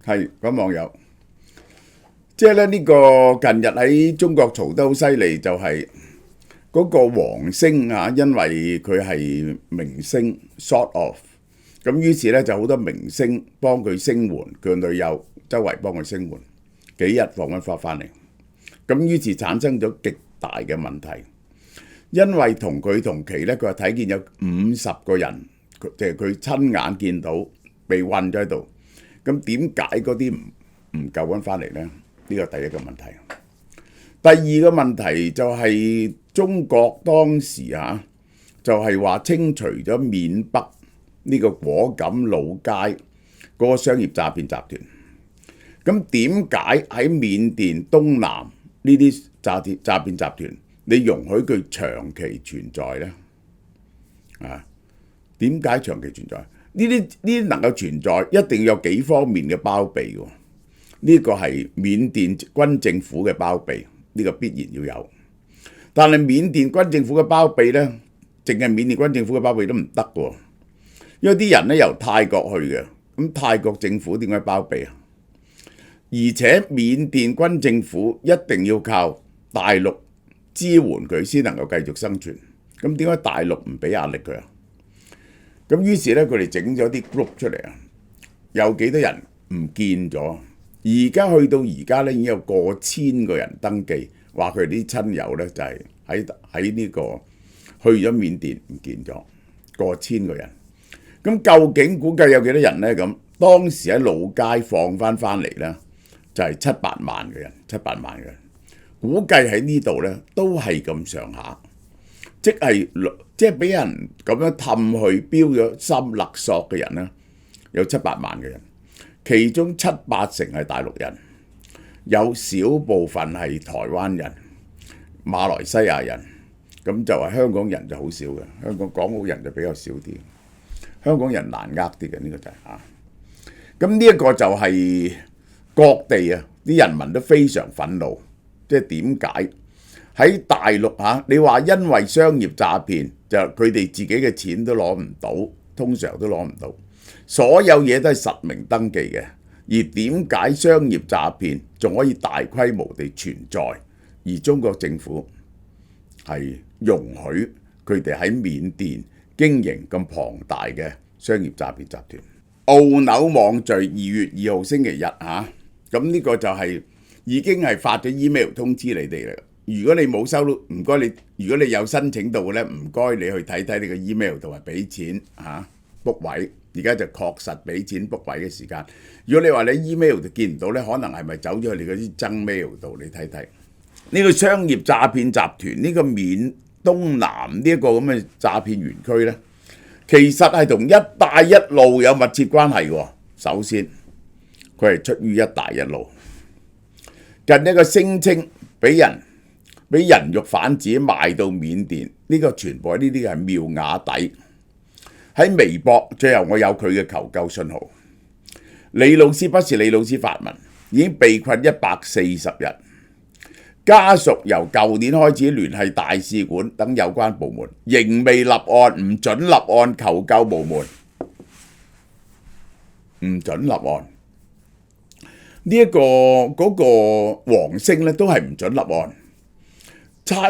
係講網友，即係咧呢個近日喺中國嘈得好犀利，就係嗰個王星啊，因為佢係明星 sort of，咁於是咧就好多明星幫佢聲援，佢女友周圍幫佢聲援，幾日放翻翻嚟，咁於是產生咗極大嘅問題，因為同佢同期咧，佢話睇見有50個人，即係佢親眼見到被困咗喺度。咁點解嗰啲唔救翻翻嚟呢？呢個第一個問題。第二個問題就係中國當時就係話清除咗緬北呢個果敢老街嗰個商業詐騙集團。咁點解喺緬甸東南呢啲詐騙集團，你容許佢長期存在呢？點解長期存在？呢啲能夠存在，一定要有幾方面嘅包庇喎。呢個係緬甸軍政府嘅包庇，呢個必然要有。但係緬甸軍政府嘅包庇呢，淨係緬甸軍政府嘅包庇都唔得喎，因為啲人呢由泰國去嘅，咁泰國政府點解包庇啊？而且緬甸軍政府一定要靠大陸支援佢先能夠繼續生存。咁點解大陸唔俾壓力佢啊？咁於是咧，佢哋整咗啲 group 出嚟啊，有幾多人唔見咗？而家去到而家咧，已經有過千個人登記，話佢哋啲親友咧就係喺呢個去咗緬甸唔見咗，過千個人。咁究竟估計有幾多人咧？咁當時喺老街放翻嚟咧，就係7-8萬嘅人，7-8萬嘅人。估計喺呢度咧都係咁上下，即係俾人咁樣氹去標咗心勒索嘅人咧，有7-8萬嘅人，其中7-8成係大陸人，有少部分係台灣人、馬來西亞人，咁就係香港人就好少嘅，香港港澳人就比較少啲，香港人難呃啲嘅，呢個就係咁呢一個就係各地啲人民都非常憤怒，即係點解？喺大陸你話因為商業詐騙，就佢哋自己嘅錢都攞唔到，通常都攞唔到，所有嘢都係實名登記嘅。而點解商業詐騙仲可以大規模地存在？而中國政府係容許佢哋喺緬甸經營咁龐大嘅商業詐騙集團。澳紐網聚2月2號星期日咁呢個就係已經係發咗 email 通知你哋啦。如果你冇收到，唔該你，如果你有申請到嘅咧，唔該你去睇睇你個 email 同埋俾錢book 位。而家就確實俾錢 book 位嘅時間。如果你話你 email 就見唔到咧，可能係咪走咗去你嗰啲增 mail 度？你睇睇呢個商業詐騙集團，呢個緬東南呢一個咁嘅詐騙園區咧，其實係同一帶一路有密切關係喎。首先，佢係出於一帶一路。近一個聲稱俾人肉販子賣到緬甸，呢個全部呢啲係妙瓦底。喺微博最後我有佢嘅求救信號。李老師不是李老師發文，已經被困140日，家屬由舊年開始聯繫大使館等有關部門，仍未立案，唔准立案，求救無門，唔准立案。呢一個嗰個王星咧都係唔准立案。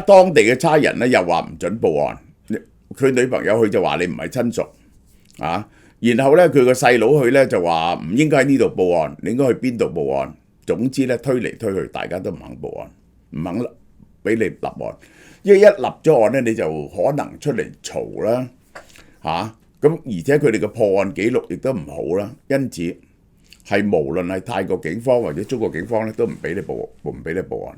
當地嘅差人咧又話唔准報案，佢女朋友去就話你唔係親屬然後咧佢個細佬去咧就話唔應該喺呢度報案，你應該去邊度報案。總之咧推嚟推去，大家都唔肯報案，唔肯俾你立案，因為一立咗案咧你就可能出嚟嘈啦咁而且佢哋嘅破案記錄亦都唔好啦，因此係無論係泰國警方或者中國警方咧都唔俾你報案。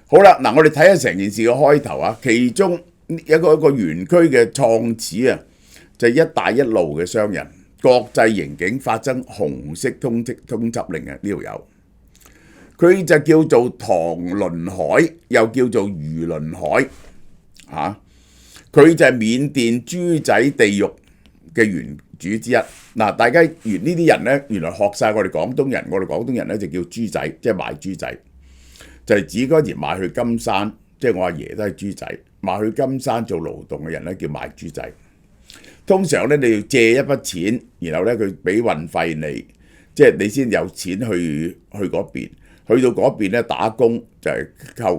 好啦，嗱我哋睇下成件事嘅開頭其中一個園區嘅創始就係一帶一路嘅商人，國際刑警發生紅色通緝令呢度有，佢就叫做唐倫海，又叫做余倫海佢就係緬甸豬仔地獄嘅原主之一。嗱，大家原呢啲人呢，原來學晒我哋廣東人，我哋廣東人呢就叫豬仔，即係賣豬仔。就係指嗰時賣去金山，即係我阿爺都係豬仔，賣去金山做勞動嘅人咧叫賣豬仔。通常咧你要借一筆錢，然後咧佢俾運費你，即係你先有錢去嗰邊，去到嗰邊咧打工就係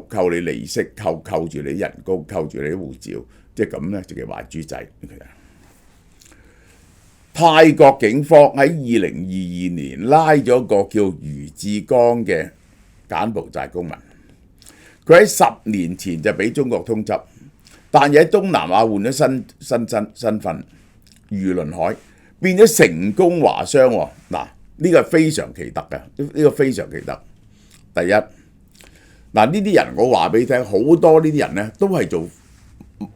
扣你利息，扣住你人工，扣住你啲護照，即係咁咧就叫壞豬仔。泰國警方喺2022年拉咗個叫余志剛嘅柬埔寨公民，佢喺10年前就俾中國通緝，但係喺東南亞換咗身份，余倫海變咗成功華商喎。嗱，呢個係非常奇特嘅，呢個非常奇特。第一，嗱呢啲人我話俾你聽，好多呢啲人咧都係做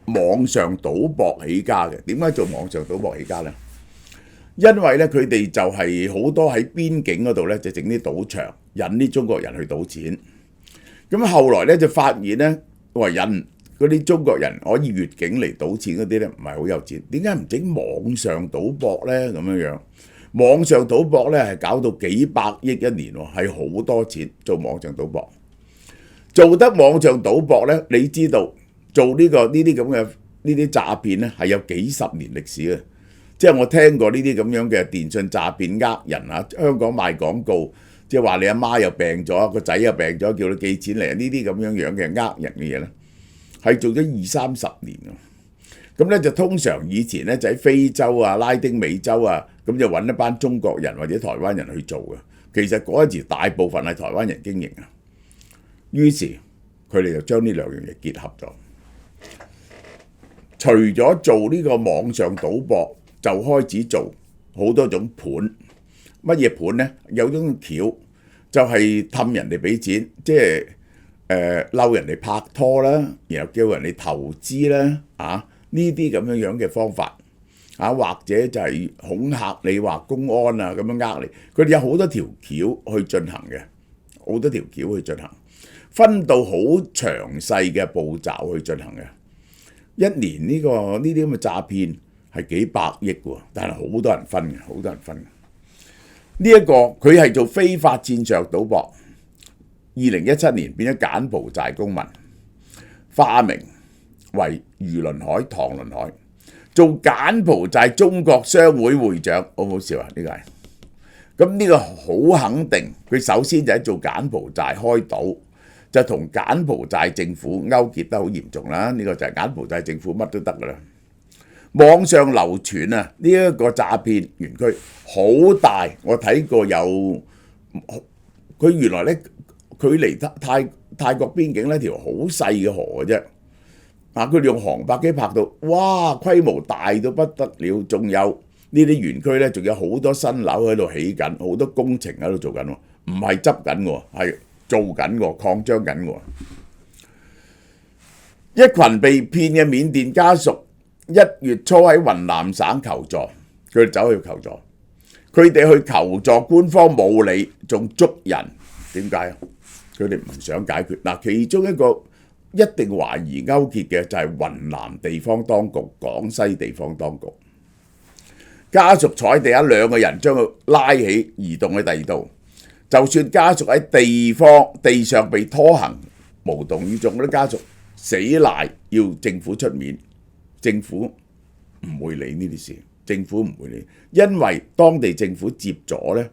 網上賭博起家嘅。點解做網上賭博起家呢？因為咧佢哋就係好多喺邊境嗰度咧就整啲賭場，引啲中國人去賭錢。咁後來咧就發現咧，引嗰啲中國人可以越境嚟賭錢嗰啲咧唔係好有錢，點解唔整網上賭博咧？咁樣網上賭博咧係搞到幾百億一年喎，係好多錢做網上賭博。做得網上賭博咧，你知道做呢啲咁嘅呢啲詐騙咧係有幾十年歷史嘅。即係我聽過呢啲咁樣嘅電信詐騙呃人啊，香港賣廣告，即係話你阿媽又病咗，個仔又病咗，叫你寄錢嚟，呢啲咁樣嘅呃人嘅嘢咧，係做咗20-30年㗎。咁咧就通常以前咧就喺非洲啊、拉丁美洲啊，咁就揾一班中國人或者台灣人去做嘅。其實嗰陣時大部分係台灣人經營啊。於是佢哋就將呢兩樣嘢結合咗，除咗做呢個網上賭博，就開始做好多種盤。乜嘢盤呢？有種橋就係氹人哋俾錢，即係嬲人哋拍拖啦，然後叫人哋投資啦，呢啲咁樣嘅方法或者就係恐嚇你話公安啊咁樣呃你。佢哋有好多條橋去進行嘅，好多條橋去進行，分到好詳細嘅步驟去進行嘅。一年呢啲咁嘅詐騙係幾百億喎，但係好多人分嘅，好多人分嘅。呢一個佢係做非法線上賭博，2017年變咗柬埔寨公民，化名為余倫海、唐倫海，做柬埔寨中國商會會長，好唔好笑啊？呢個係咁，呢個好肯定，佢首先就喺做柬埔寨開賭，就同柬埔寨政府勾結得好嚴重啦。呢個就係柬埔寨政府乜都得噶啦。網上流傳啊，呢一個詐騙園區好大，我睇過有佢原來咧距離泰國邊境呢條好細嘅河嘅啫。佢哋用航拍機拍到，哇！規模大到不得了，仲有呢啲園區咧，仲有好多新樓喺度起緊，好多工程喺度做緊喎，唔係執緊喎，係做緊喎，擴張緊喎。一群被騙嘅緬甸家屬1月初喺雲南省求助，佢哋走去求助，佢哋去求助，官方冇理，仲捉人。點解啊？佢哋唔想解決。嗱，其中一個一定懷疑勾結嘅就係雲南地方當局、廣西地方當局。家屬坐喺地下，2個人將佢拉起，移動去第二度。就算家屬喺地上被拖行，無動於衷，嗰啲家屬死賴要政府出面，政府唔會理呢啲事，政府唔會理，因為當地政府接咗呢，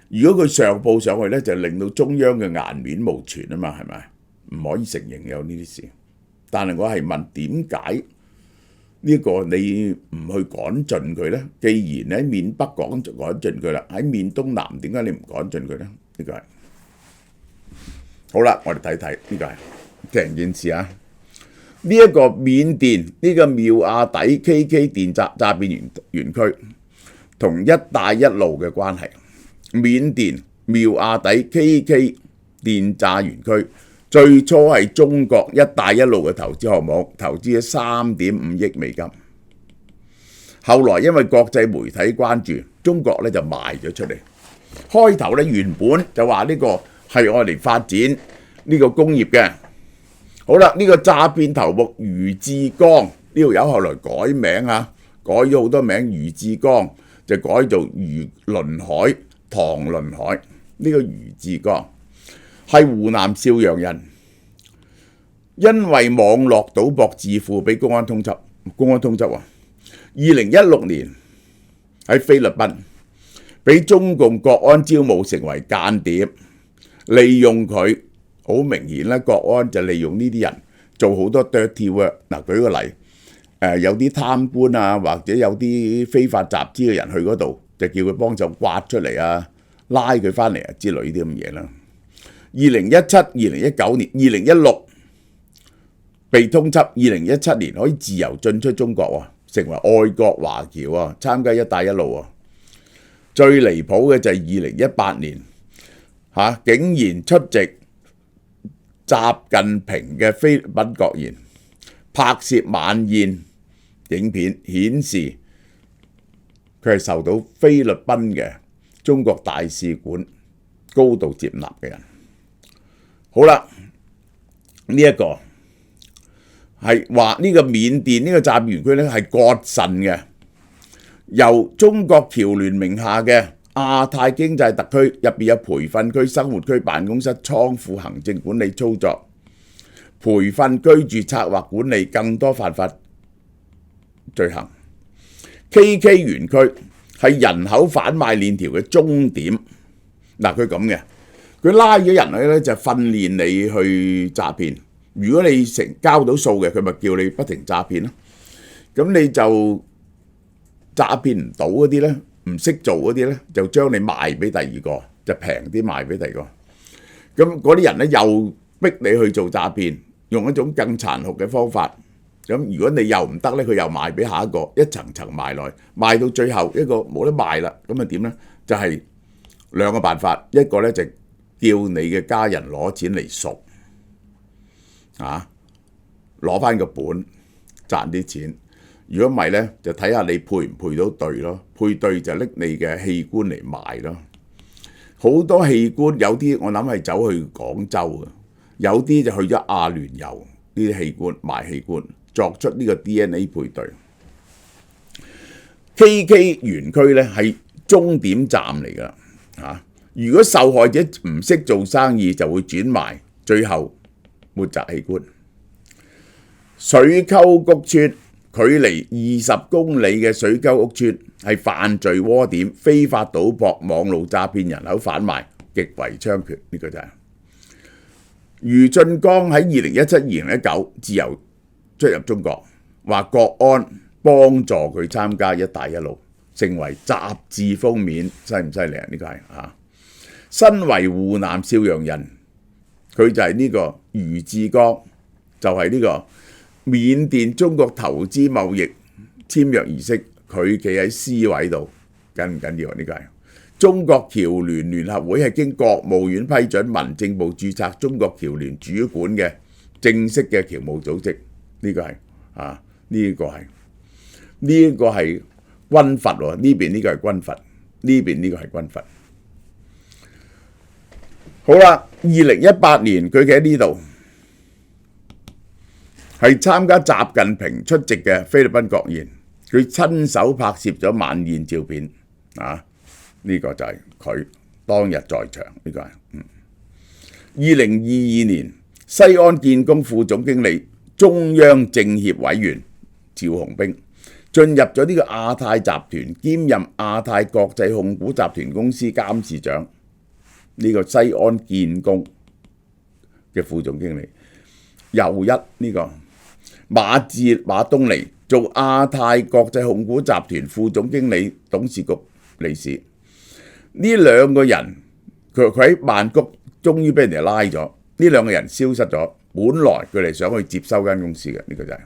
如果佢上報上去呢，就令到中央嘅顏面無存啊嘛，係咪？唔可以承認有呢啲事。但係我係問點解呢個你唔去趕盡佢呢？既然喺緬北趕盡佢啦，喺緬東南點解你唔趕盡佢呢？呢個係好啦，我哋睇睇呢個係成件事啊！呢一個緬甸呢個妙亞底 KK 電詐騙園區同一帶一路嘅關係。緬甸妙亞底 KK 電詐園區最初係中國一帶一路嘅投資項目，投資咗3.5億美金。後來因為國際媒體關注，中國咧就賣咗出嚟。開頭咧原本就話呢個係愛嚟發展呢個工業嘅。好啦，呢個詐騙頭目余志剛呢條友後來改名啊，改咗好多名，余志剛就改做余倫海、唐倫海。呢個余志剛係湖南邵陽人，因為網絡賭博致富，俾公安通緝。公安通緝啊！2016年喺菲律賓俾中共國安招募成為間諜，利用佢。好明顯啦，國安就利用呢啲人做好多 dirty work。嗱，舉個例，有啲貪官啊，或者有啲非法集資嘅人去嗰度，就叫佢幫手刮出嚟啊，拉佢翻嚟啊之類啲咁嘢啦。2017、2019年、2016被通緝，2017年可以自由進出中國喎，成為愛國華僑啊，參加一帶一路啊。最離譜嘅就係2018年竟然出席習近平嘅菲律賓國宴，拍攝晚宴影片，顯示佢係受到菲律賓嘅中國大使館高度接納嘅人。好啦，呢一個係話呢個緬甸呢個詐騙園區咧係割腎嘅，由中國僑聯名下嘅亞太經濟特區入邊有培訓區、生活區、辦公室、倉庫、行政管理操作、培訓、居住、策劃、管理更多犯法罪行。KK 園區係人口販賣鏈條嘅終點。嗱，佢咁嘅，佢拉咗人去咧就訓練你去詐騙。如果你交到數嘅，佢咪叫你不停詐騙咯。咁你就詐騙唔到嗰啲咧，唔識做嗰啲咧，就將你賣俾第二個，就平啲賣俾第二個。咁嗰啲人咧又逼你去做詐騙，用一種更殘酷嘅方法。咁如果你又唔得咧，佢又賣俾下一個，一層層賣落去，賣到最後一個冇得賣啦。咁啊點咧？就係兩個辦法，一個咧就叫你嘅家人攞錢嚟贖，攞翻個本賺啲錢。如果唔係咧，就睇下你配唔配到對咯。配對就拎你嘅器官嚟賣咯。好多器官有啲我諗係走去廣州嘅，有啲就去咗阿聯酋呢啲器官賣器官，作出呢個 DNA 配對。KK 園區咧係終點站嚟㗎。如果受害者唔識做生意，就會轉賣，最後抹摘器官。水溝谷村距離20公里嘅水溝屋村係犯罪窩點，非法賭博、網路詐騙、人口販賣極為猖獗。呢個就係余進光喺2017、2019自由出入中國，話國安幫助佢參加一帶一路，成為雜誌封面，犀唔犀利啊？呢個係身為湖南邵陽人，佢就係呢個余志剛，就係呢個緬甸中國投資貿易簽約儀式，佢企喺 C 位度，緊唔緊要啊？呢個係中國僑聯聯合會係經國務院批准、民政部註冊中國僑聯主管嘅正式嘅僑務組織。呢個係呢個係軍閥喎，呢邊呢個係軍閥，呢邊呢個係軍閥。好啦，2018年佢企喺呢度，係參加習近平出席嘅菲律賓國宴，佢親手拍攝咗晚宴照片。呢個就係佢當日在場。呢個係2022年西安建工副總經理、中央政協委員趙紅兵進入咗呢個亞太集團，兼任亞太國際控股集團公司監事長。呢個西安建工嘅副總經理，又一呢個馬東尼做亞太國際控股集團副總經理、董事局理事。呢兩個人佢喺曼谷終於俾人哋拉咗，呢兩個人消失咗。本來佢哋想去接收間公司嘅，呢個就係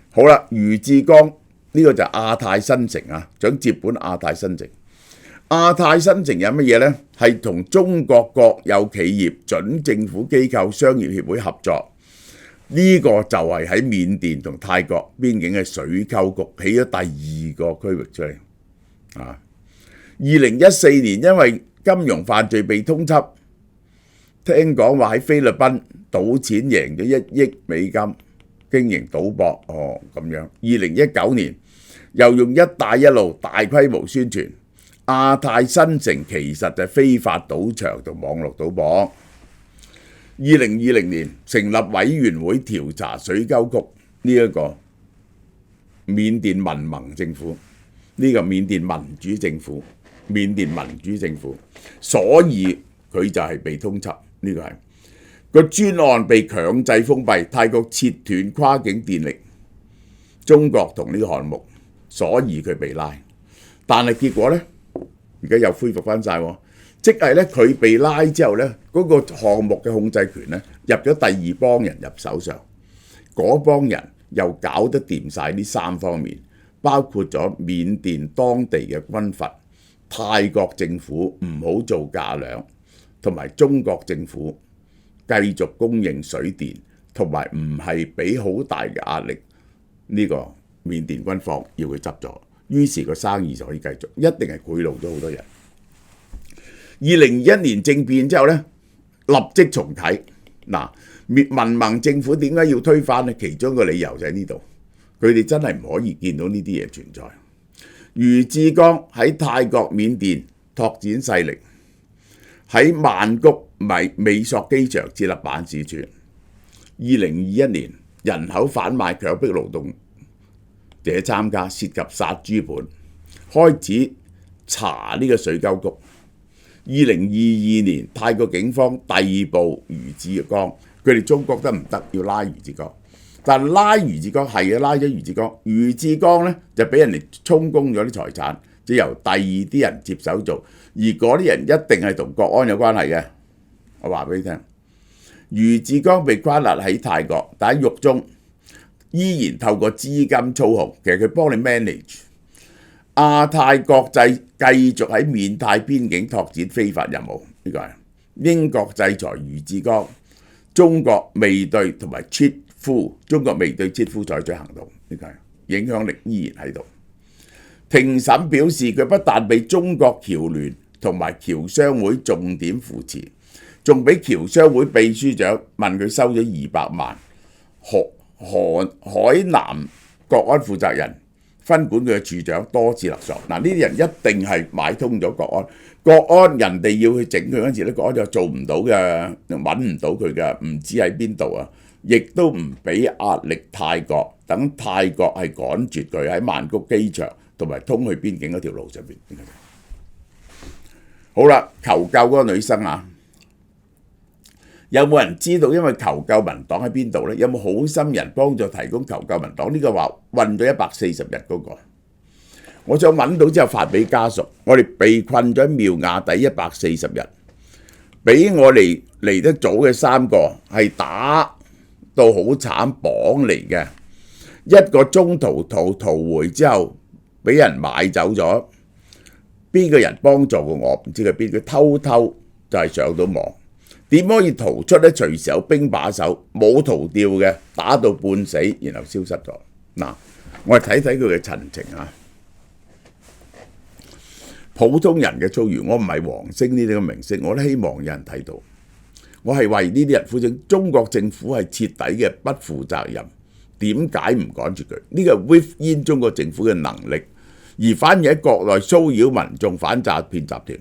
好啦。余志剛呢個就係亞太新城想接管亞太新城。亞太新城有乜嘢呢？係同中國國有企業、準政府機構、商業協會合作。呢個就係喺緬甸同泰國邊境嘅水溝谷起咗第二個區域出嚟。2014年因為金融犯罪被通緝，聽講話喺菲律賓賭錢贏咗1億美金，經營賭博咁樣。2019年又用一帶一路大規模宣傳亞太新城，其實就係非法賭場同網絡賭博。2020年成立委員會調查水溝谷呢一個緬甸民盟政府，呢個緬甸民主政府緬甸民主政府，所以佢就係被通緝。呢個係個專案被強制封閉，泰國切斷跨境電力，中國同呢個項目，所以佢被拉。但係結果呢，而家又恢復翻晒，即係呢，佢被拉之後呢，嗰個項目嘅控制權呢，入咗第二幫人入手上，嗰幫人又搞得掂晒呢三方面，包括咗緬甸當地嘅軍閥、泰國政府唔好做價量，同埋中國政府繼續供應水電，同埋唔係俾好大嘅壓力呢個緬甸軍方要佢執咗，於是個生意就可以繼續，一定係賄賂咗好多人。2021年政變之後呢，立即重啟。嗱，民盟政府點解要推翻呢？其中一個理由就喺呢度，佢哋真係唔可以見到呢啲嘢存在。余志剛喺泰國、緬甸拓展勢力，喺曼谷美索機場設立辦事處。2021年人口販賣強迫勞動者參加，涉及殺豬盤，開始查呢個水溝谷。2022年泰國警方逮捕余志剛，佢哋中國得唔得要拉余志剛，但拉余志剛係拉咗余志剛，余志剛呢就俾人哋充公咗啲財產，就由第二啲人接手做，而嗰啲人一定係同國安有關係嘅。我話俾你聽，余志剛被關押喺泰國，但喺獄中依然透過資金操控，其實佢幫你 manage。亞太國際繼續喺緬泰邊境拓展非法任務，呢個係英國制裁余志剛，中國未對同埋切夫，中國未對切夫採取行動，呢個係影響力依然喺度。庭審表示佢不但被中國僑聯同埋僑商會重點扶持，仲俾僑商會秘書長問佢收咗200萬，海南國安負責人分管佢嘅處長多次勒索。嗱，呢啲人一定係買通咗國安，國安人哋要去整佢嗰陣時咧，國安就做唔到嘅，揾唔到佢嘅，唔知喺邊度啊，亦都唔俾壓力泰國，等泰國係趕絕佢喺曼谷機場同埋通去邊境嗰條路上邊。好啦，求救嗰個女生啊，有冇人知道因為求救民黨喺邊度呢？有冇好心人幫助提供求救民黨？呢個話運咗140日嗰個，我想揾到之後發俾家屬。我哋被困咗苗亞底140日，比我哋嚟得早嘅3個係打到好慘綁嚟嘅，一個中途逃回之後俾人買走咗。邊個人幫助過我？唔知佢邊，佢偷偷就係上到網。點可以逃出呢？隨時有兵把守，冇逃掉嘅，打到半死，然後消失咗。嗱，我哋睇睇佢嘅陳情啊。普通人嘅遭遇，我唔係黃星呢啲嘅明星，我都希望有人睇到。我係為呢啲人呼聲。中國政府係徹底嘅不負責任，點解唔趕住佢？呢個係 within 中國政府嘅能力，而反而喺國內騷擾民眾反詐騙集團，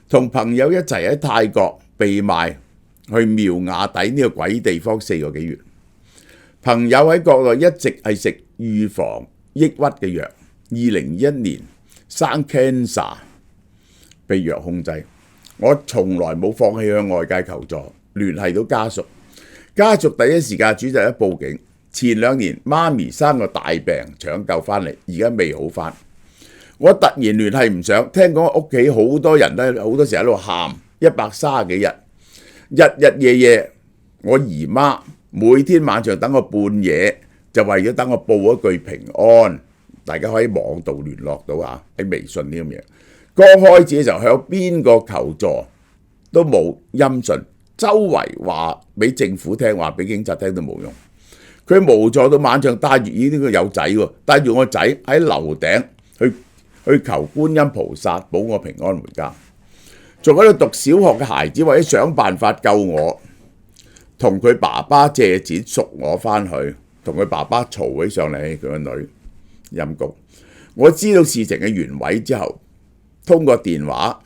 同朋友一齊喺泰國被賣去苗亞底呢個鬼地方4個幾月，朋友喺國內一直係食預防抑鬱嘅藥，2021年生 cancer 被藥控制。我從來冇放棄向外界求助，聯繫到家屬，家屬第一時間主動一報警。前2年媽咪生個大病搶救翻嚟，而家未好翻。我突然聯繫唔上，聽講屋企好多人咧，好多時喺度喊，130幾日，日日夜夜。我姨媽每天晚上等我半夜，就為咗等我報一句平安。大家可以網度聯絡到啊，喺微信呢咁嘢。剛開始嘅時候向邊個求助都冇音訊，周圍話俾政府聽，話俾警察聽都冇用。佢無助到晚上帶住呢個有仔喎，帶住我仔喺樓頂去求觀音菩薩保我平安回家。仲喺度讀小學嘅孩子為咗想辦法救我，同佢爸爸借錢贖我翻去，同佢爸爸嘈起上嚟，佢個女陰公。我知道事情嘅原委之後，通過電話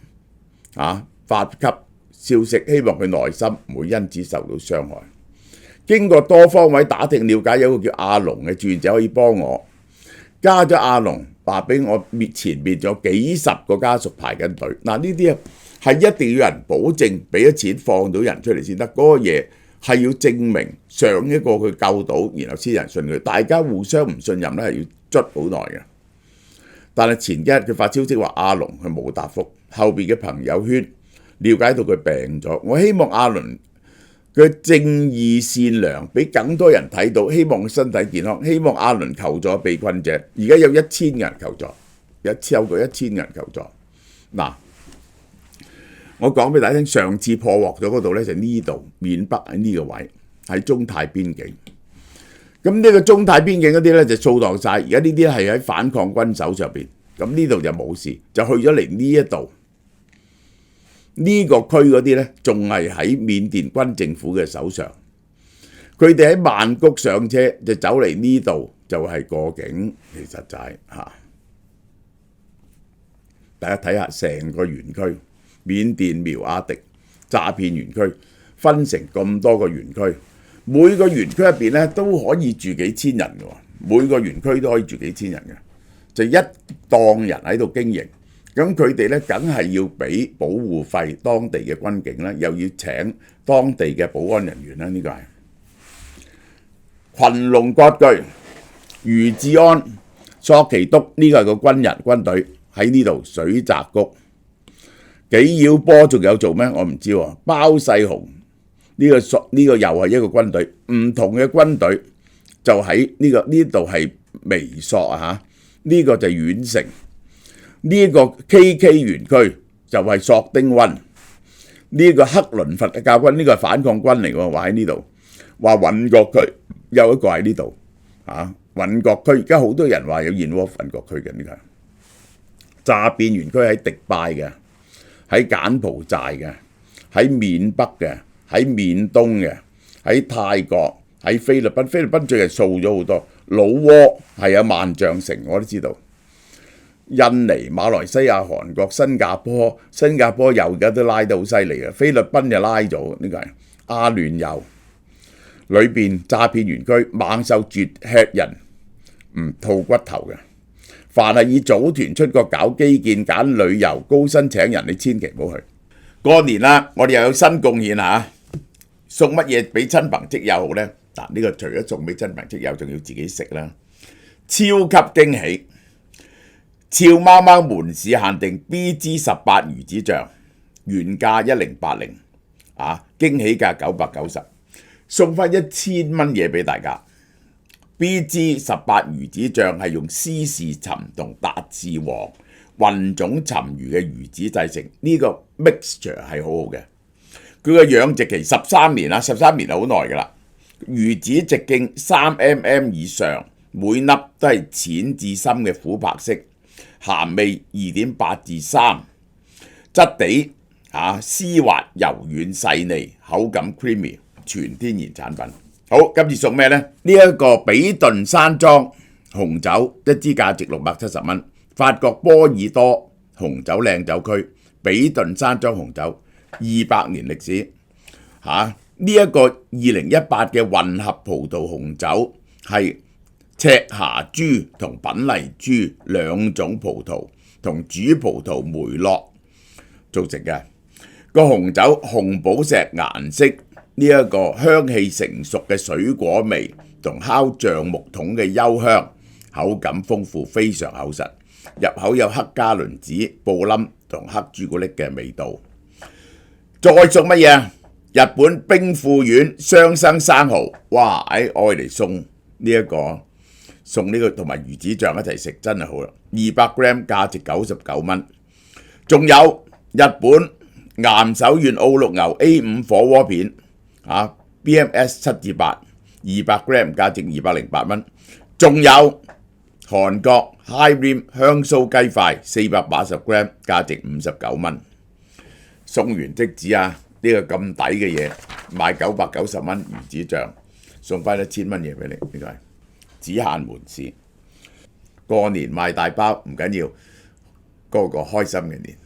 發給消息，希望佢內心唔會因此受到傷害。經過多方位打聽了解，有個叫阿龍嘅志願者可以幫我。加咗阿龍話俾我前面仲有幾十個家屬排緊隊。嗱，呢啲係一定要人保證俾咗錢放到人出嚟先得，嗰個嘢係要證明上一個佢救到，然後先人信佢。大家互相唔信任咧，係要捽好耐嘅。但係前幾日佢發消息話阿龍佢冇答覆，後邊嘅朋友圈了解到佢病咗。我希望阿龍佢正義善良，俾更多人睇到，希望佢身體健康，希望阿倫求助被困者。而家有1000人求助，超過1000人求助。嗱，我講俾大家聽，上次破獲咗嗰度咧就呢度緬北喺呢個位，喺中泰邊境。咁呢個中泰邊境嗰啲咧就掃蕩晒，而家呢啲係喺反抗軍手上邊。咁呢度就冇事，就去咗嚟呢一度。呢個區嗰啲呢，仲係喺緬甸軍政府嘅手上。佢哋喺曼谷上車就走嚟呢度，就係過境。其實就係大家睇下成個園區，緬甸苗亞迪詐騙園區分成咁多個園區，每個園區入邊呢都可以住幾千人嘅，每個園區都可以住幾千人嘅，就一檔人喺度經營。咁佢哋咧，梗係要俾保護費，當地嘅軍警啦，又要請當地嘅保安人員啦。呢個係群龍割據，余志安、索其督呢個係個軍隊喺呢度水澤谷，紀曉波仲有做咩？我唔知喎。包世雄呢個又係一個軍隊，唔同嘅軍隊就喺呢度係微索啊嚇，呢個就係縣城。呢個 KK 園區就係索丁溫，呢個克倫佛教軍，呢個係反抗軍嚟喎，話喺呢度，話允國區有一個喺呢度，允國區而家好多人話有燕窩允國區嘅呢個詐騙園區喺迪拜嘅，喺柬埔寨嘅，喺緬北嘅，喺緬東嘅，喺泰國，喺菲律賓最近掃咗好多，老撾係有萬象城我都知道。印尼、馬來西亞、韓國、新加坡又而家都拉得好犀利啊！菲律賓就拉咗呢個係阿聯酋裏邊詐騙園區，猛獸絕吃人，唔吐骨頭嘅。凡係以組團出國搞基建、揀旅遊、高薪請人，你千祈唔好去。過年啦，我哋又有新貢獻嚇，送乜嘢俾親朋戚友好呢？嗱，呢個除咗送俾親朋戚友，仲要自己食啦，超級驚喜！俏貓貓門市限定 BG18 魚子醬，原價1080，驚喜價990，送翻1000蚊嘢俾大家。BG18 魚子醬係用斯氏鱘同達氏黃混種鱘魚嘅魚子製成，呢個 mixture 係好好嘅。佢嘅養殖期13年啦，13年係好耐噶啦。魚子直徑3mm 以上，每粒都係淺至深嘅琥珀色。鹹味2.8至3，質地絲滑柔軟細膩，口感 creamy， 全天然產品。好，今次送咩呢？呢一個比頓山莊紅酒，一支價值670蚊。法國波爾多紅酒靚酒區，比頓山莊紅酒200年歷史。呢一個2018嘅混合葡萄紅酒係赤霞珠同品麗珠兩種葡萄同主葡萄梅洛做成嘅個紅酒，紅寶石顏色，呢一個香氣成熟嘅水果味同烤橡木桶嘅幽香，口感豐富，非常厚實，入口有黑加侖子、布冧同黑朱古力嘅味道。再送乜嘢？日本兵庫縣雙生生蠔，哇！愛嚟送呢一個。送呢個同埋魚子醬一齊食真係好啦，200g 價值99蚊。仲有日本岩手縣奧鹿牛 A5 火鍋片BMS 7至8 200g 價值208蚊。仲有韓國 High Rim 香酥雞塊480g 價值59蚊。送完即止呢個咁抵嘅嘢，賣990蚊魚子醬，送翻1000蚊嘢俾你，呢個係只限門市，過年賣大包唔緊要，個個開心嘅年。